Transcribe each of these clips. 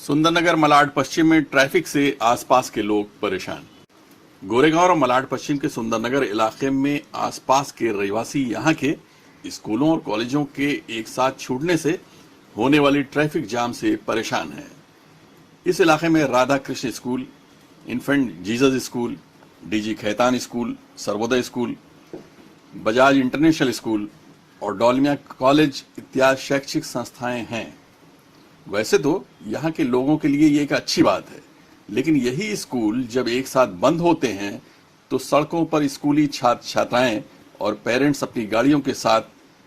सुंदरनगर मलाड पश्चिम में ट्रैफिक से आसपास के लोग परेशान। गोरेगांव और मलाड पश्चिम के सुंदरनगर इलाके में आसपास के रहवासी यहां के स्कूलों और कॉलेजों के एक साथ छूटने से होने वाली ट्रैफिक जाम से परेशान हैं। इस इलाके में Radha Krishna school, infant Jesus school, DG Khaitan school, Sarvodaya school, Bajaj international school और डॉलमिया कॉलेज इत्यादि शैक्षिक संस्थाएं हैं। वैसे तो यहाँ के लोगों के लिए ये एक अच्छी बात है, लेकिन यही स्कूल जब एक साथ बंद होते हैं तो सड़कों पर स्कूली छात्र छात्राएं और पेरेंट्स अपनी गाड़ियों के साथ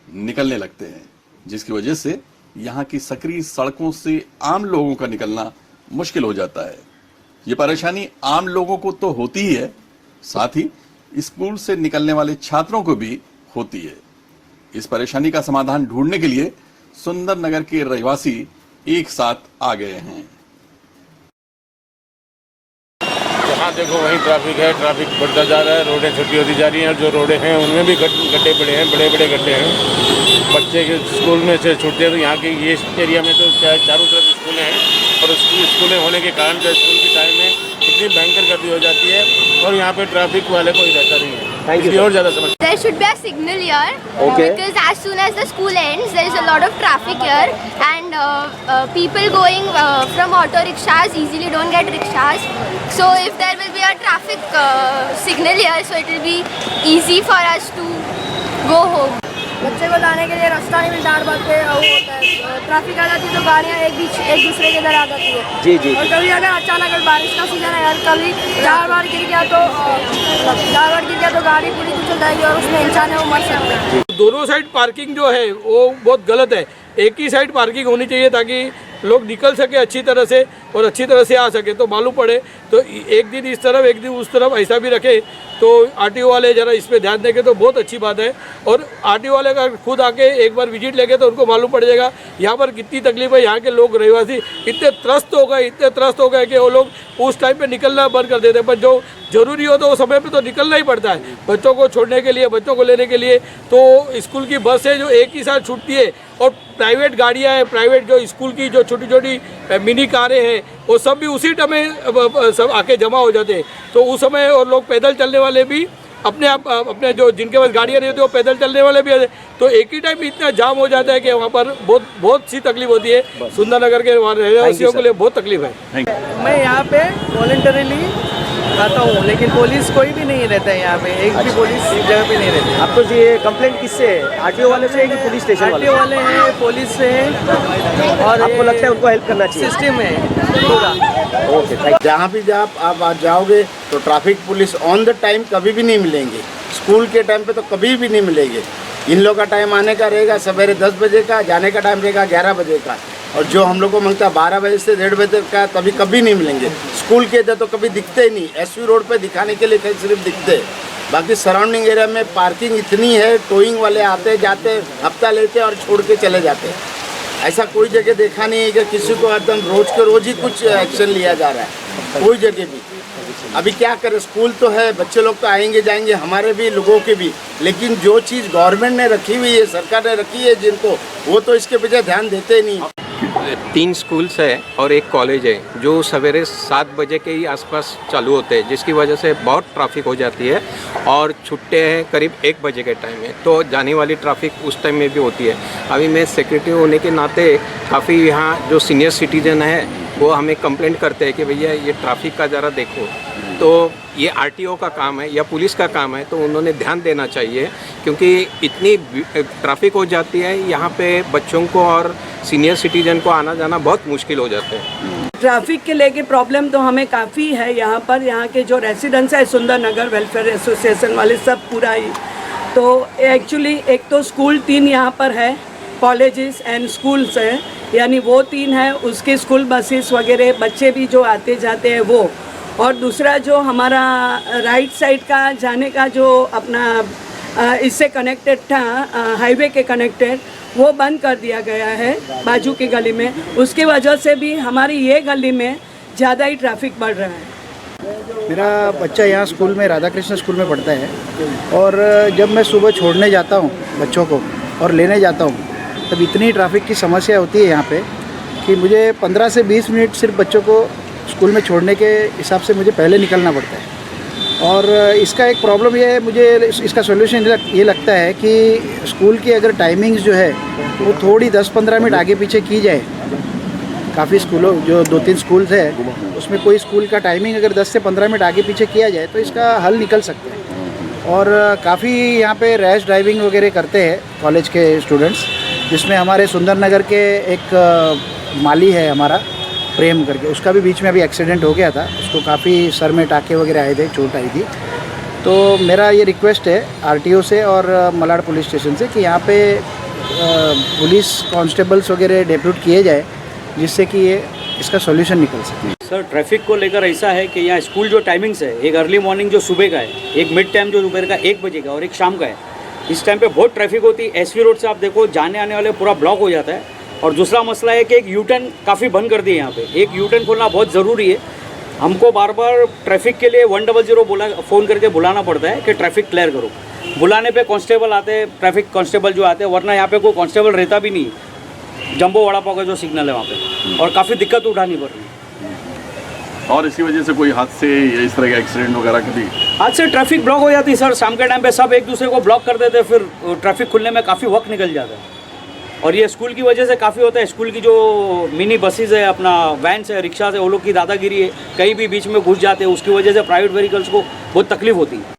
निकलने लगते हैं, जिसकी वजह से यहाँ की सकरी सड़कों से आम लोगों का निकलना मुश्किल हो जाता है। ये परेशानी आम लोगों को तो होती ही है, साथ ही स्कूल से निकलने वाले छात्रों को भी होती है। इस परेशानी का समाधान ढूंढने के लिए सुंदरनगर के रहवासी एक साथ आ गए हैं। जहाँ देखो वहीं ट्रैफिक है, ट्रैफिक बढ़ता जा रहा है, रोडें छोटी होती जा रही हैं और जो रोडें हैं उनमें भी गड्ढे पड़े हैं, बड़े बड़े गड्ढे हैं। बच्चे के स्कूल में से छूटते हैं तो यहाँ के ये एरिया में तो चारों तरफ स्कूलें हैं और स्कूलें होने के कारण जो स्कूल की टाइम में इतनी भयंकर गर्दी हो जाती है और यहाँ पे ट्रैफिक वाले कोई रहता नहीं है। इसलिए और ज़्यादा समस्या। There should be a signal here because as soon as the school ends, there is a lot of traffic here, and people going from auto rickshaws easily don't get rickshaws. So if there will be a traffic signal here, so it will be easy for us to go home. बच्चे को लाने के लिए रास्ता नहीं मिलता, हर बात पे वो होता है, ट्रैफिक आ जाती है तो गाड़ियाँ एक दूसरे के इधर आ जाती है। जी जी। और कभी अगर अचानक बारिश का सीजन है यार, कभी चार बार गिर गया तो गाड़ी पूरी कुचल जाएगी और उसमें इंसान है वो मर सकता है। दोनों साइड पार्किंग जो है वो बहुत गलत है। एक ही साइड पार्किंग होनी चाहिए ताकि लोग निकल सके अच्छी तरह से और अच्छी तरह से आ सके। तो मालूम पड़े तो एक दिन इस तरफ एक दिन उस तरफ ऐसा भी रखे तो आरटीओ वाले ज़रा इस पर ध्यान देंगे तो बहुत अच्छी बात है। और आरटीओ वाले का खुद आके एक बार विजिट लेंगे तो उनको मालूम पड़ जाएगा यहाँ पर कितनी तकलीफ है। यहाँ के लोग रहवासी इतने त्रस्त हो गए कि वो लोग उस टाइम पे निकलना बंद कर देते हैं, पर जो ज़रूरी हो तो वो समय पे तो निकलना ही पड़ता है बच्चों को छोड़ने के लिए, बच्चों को लेने के लिए। तो स्कूल की बस है जो एक ही साथ छूटती है और प्राइवेट गाड़ियाँ हैं, प्राइवेट जो स्कूल की जो छोटी छोटी मिनी कारें हैं वो सब भी उसी टाइम में सब आके जमा हो जाते हैं। तो उस समय और लोग पैदल चलने वाले भी अपने जो जिनके पास गाड़ियाँ नहीं होती वो पैदल चलने वाले भी आते, तो एक ही टाइम इतना जाम हो जाता है कि वहाँ पर बहुत सी तकलीफ होती है। सुंदरनगर के रहवासियों के लिए बहुत तकलीफ है। मैं यहाँ पे वॉलंटरीली आता हूँ, लेकिन पुलिस कोई भी नहीं रहता है यहाँ पे, एक भी पुलिस जगह पे नहीं रहती। आपको ये कंप्लेंट किससे है, आरटीओ वाले से कि पुलिस स्टेशन वाले? आरटीओ वाले हैं, पुलिस से हैं और आपको लगता है उनको हेल्प करना चाहिए? सिस्टम है पूरा। Okay, thank you. जहाँ भी आप जाओगे तो traffic police on the time कभी भी नहीं मिलेंगे, स्कूल के टाइम पे तो कभी भी नहीं मिलेंगे। इन लोग का टाइम आने का रहेगा सवेरे 10 बजे का, जाने का टाइम रहेगा 11 बजे का, और जो हम लोग को मांगता है 12 बजे से 1:30 बजे का कभी नहीं मिलेंगे। स्कूल के इधर तो कभी दिखते ही नहीं, एसवी रोड पे दिखाने के लिए कहीं सिर्फ दिखते हैं। बाकी सराउंडिंग एरिया में पार्किंग इतनी है, टोइंग वाले आते जाते हफ्ता लेते और छोड़ के चले जाते हैं। ऐसा कोई जगह देखा नहीं है कि किसी को एकदम रोज के रोज ही कुछ एक्शन लिया जा रहा है, कोई जगह भी। अभी क्या करें, स्कूल तो है, बच्चे लोग तो आएंगे जाएंगे, हमारे भी लोगों के भी, लेकिन जो चीज़ गवर्नमेंट ने रखी हुई है, सरकार ने रखी है जिनको, वो तो इसके पीछे ध्यान देते नहीं। 3 स्कूल्स है और एक कॉलेज है जो सवेरे 7 बजे के ही आसपास चालू होते हैं, जिसकी वजह से बहुत ट्रैफिक हो जाती है और छुट्टे हैं करीब 1 बजे के टाइम में, तो जाने वाली ट्रैफिक उस टाइम में भी होती है। अभी मैं सेक्रेटरी होने के नाते काफ़ी यहाँ जो सीनियर सिटीजन है वो हमें कंप्लेंट करते हैं कि भैया ये ट्रैफिक का ज़रा देखो। तो ये आरटीओ का काम है या पुलिस का काम है, तो उन्होंने ध्यान देना चाहिए क्योंकि इतनी ट्रैफिक हो जाती है यहाँ पे, बच्चों को और सीनियर सिटीजन को आना जाना बहुत मुश्किल हो जाता है। ट्रैफिक के लेके प्रॉब्लम तो हमें काफ़ी है यहाँ पर। यहाँ के जो रेसिडेंट्स है सुंदरनगर वेलफेयर एसोसिएशन वाले सब पूरा ही, तो एक्चुअली एक तो स्कूल 3 यहाँ पर है, कॉलेजेस एंड स्कूल्स हैं, यानी वो 3 है, उसके स्कूल बसेस वगैरह बच्चे भी जो आते जाते हैं वो, और दूसरा जो हमारा राइट साइड का जाने का जो अपना इससे कनेक्टेड था, हाईवे के कनेक्टेड, वो बंद कर दिया गया है बाजू की गली में। उसकी वजह से भी हमारी ये गली में ज़्यादा ही ट्रैफिक बढ़ रहा है। मेरा बच्चा यहाँ स्कूल में राधा कृष्ण स्कूल में पढ़ता है, और जब मैं सुबह छोड़ने जाता हूँ बच्चों को और लेने जाता हूँ तब इतनी ट्रैफिक की समस्या होती है यहाँ पे कि मुझे 15 से 20 मिनट सिर्फ बच्चों को स्कूल में छोड़ने के हिसाब से मुझे पहले निकलना पड़ता है। और इसका एक प्रॉब्लम ये है, मुझे इसका सॉल्यूशन ये लगता है कि स्कूल की अगर टाइमिंग्स जो है वो थोड़ी 10-15 मिनट आगे पीछे की जाए। काफ़ी स्कूलों जो 2-3 स्कूल्स है उसमें कोई स्कूल का टाइमिंग अगर 10 से 15 मिनट आगे पीछे किया जाए तो इसका हल निकल सकता है। और काफ़ी यहाँ पे रैश ड्राइविंग वगैरह करते हैं कॉलेज के स्टूडेंट्स, जिसमें हमारे सुंदर नगर के एक माली है हमारा प्रेम करके, उसका भी बीच में अभी एक्सीडेंट हो गया था। उसको काफ़ी सर में टाँके वगैरह आए थे, चोट आई थी। तो मेरा ये रिक्वेस्ट है आरटीओ से और मलाड पुलिस स्टेशन से कि यहाँ पे पुलिस कांस्टेबल्स वगैरह डेप्यूट किए जाए, जिससे कि ये इसका सॉल्यूशन निकल सके। सर ट्रैफिक को लेकर ऐसा है कि यहाँ स्कूल जो टाइमिंग्स है, एक अर्ली मॉर्निंग जो सुबह का है, एक मिड टाइम जो दोपहर का 1 बजे का और एक शाम का है। इस टाइम पे बहुत ट्रैफिक होती है। एसवी रोड से आप देखो जाने आने वाले पूरा ब्लॉक हो जाता है। और दूसरा मसला है कि एक यू टर्न काफ़ी बंद कर दिए यहाँ पे। एक यू टर्न खोलना बहुत ज़रूरी है। हमको बार बार ट्रैफिक के लिए 100 फ़ोन करके बुलाना पड़ता है कि ट्रैफिक क्लियर करो। बुलाने पे कांस्टेबल आते हैं, ट्रैफिक कांस्टेबल जो आते हैं, वरना यहाँ पे कोई कांस्टेबल रहता भी नहीं। जंबो वड़ा पाव का जो सिग्नल है वहाँ पे, और काफ़ी दिक्कत उठानी पड़ रही है। और इसी वजह से कोई हादसे या इस तरह के एक्सीडेंट वगैरह कभी आज से ट्रैफिक ब्लॉक हो जाती है सर। शाम के टाइम पे सब एक दूसरे को ब्लॉक कर देते हैं, फिर ट्रैफिक खुलने में काफ़ी वक्त निकल जाता है। और ये स्कूल की वजह से काफ़ी होता है। स्कूल की जो मिनी बसेस है, अपना वैन्स है, रिक्शा है, वो लोग की दादागिरी है, कहीं भी बीच में घुस जाते हैं। उसकी वजह से प्राइवेट व्हीकल्स को बहुत तकलीफ होती है।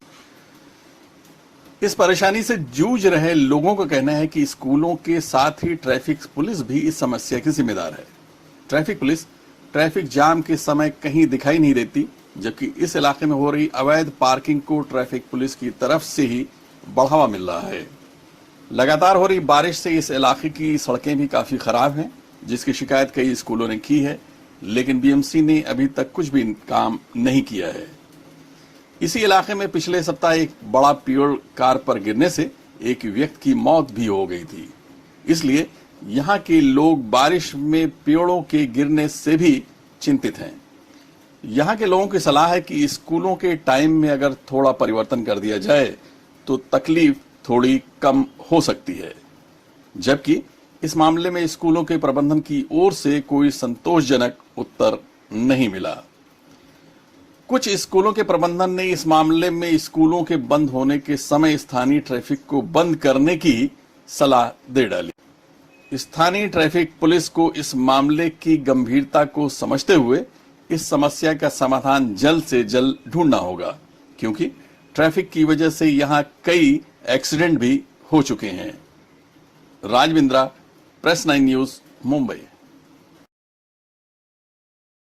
इस परेशानी से जूझ रहे लोगों का कहना है कि स्कूलों के साथ ही ट्रैफिक पुलिस भी इस समस्या की जिम्मेदार है। ट्रैफिक पुलिस ट्रैफिक जाम के समय कहीं दिखाई नहीं देती, जबकि इस इलाके में हो रही अवैध पार्किंग को ट्रैफिक पुलिस की तरफ से ही बढ़ावा मिल रहा है। लगातार हो रही बारिश से इस इलाके की सड़कें भी काफी खराब हैं, जिसकी शिकायत कई स्कूलों ने की है, लेकिन बीएमसी ने अभी तक कुछ भी काम नहीं किया है। इसी इलाके में पिछले सप्ताह एक बड़ा पेड़ कार पर गिरने से एक व्यक्ति की मौत भी हो गई थी। इसलिए यहाँ के लोग बारिश में पेड़ों के गिरने से भी चिंतित हैं। यहाँ के लोगों की सलाह है कि स्कूलों के टाइम में अगर थोड़ा परिवर्तन कर दिया जाए तो तकलीफ थोड़ी कम हो सकती है, जबकि इस मामले में स्कूलों के प्रबंधन की ओर से कोई संतोषजनक उत्तर नहीं मिला। कुछ स्कूलों के प्रबंधन ने इस मामले में स्कूलों के बंद होने के समय स्थानीय ट्रैफिक को बंद करने की सलाह दे डाली। स्थानीय ट्रैफिक पुलिस को इस मामले की गंभीरता को समझते हुए इस समस्या का समाधान जल्द से जल्द ढूंढना होगा, क्योंकि ट्रैफिक की वजह से यहाँ कई एक्सीडेंट भी हो चुके हैं। राज बिंद्रा, प्रेस 9 न्यूज, मुंबई।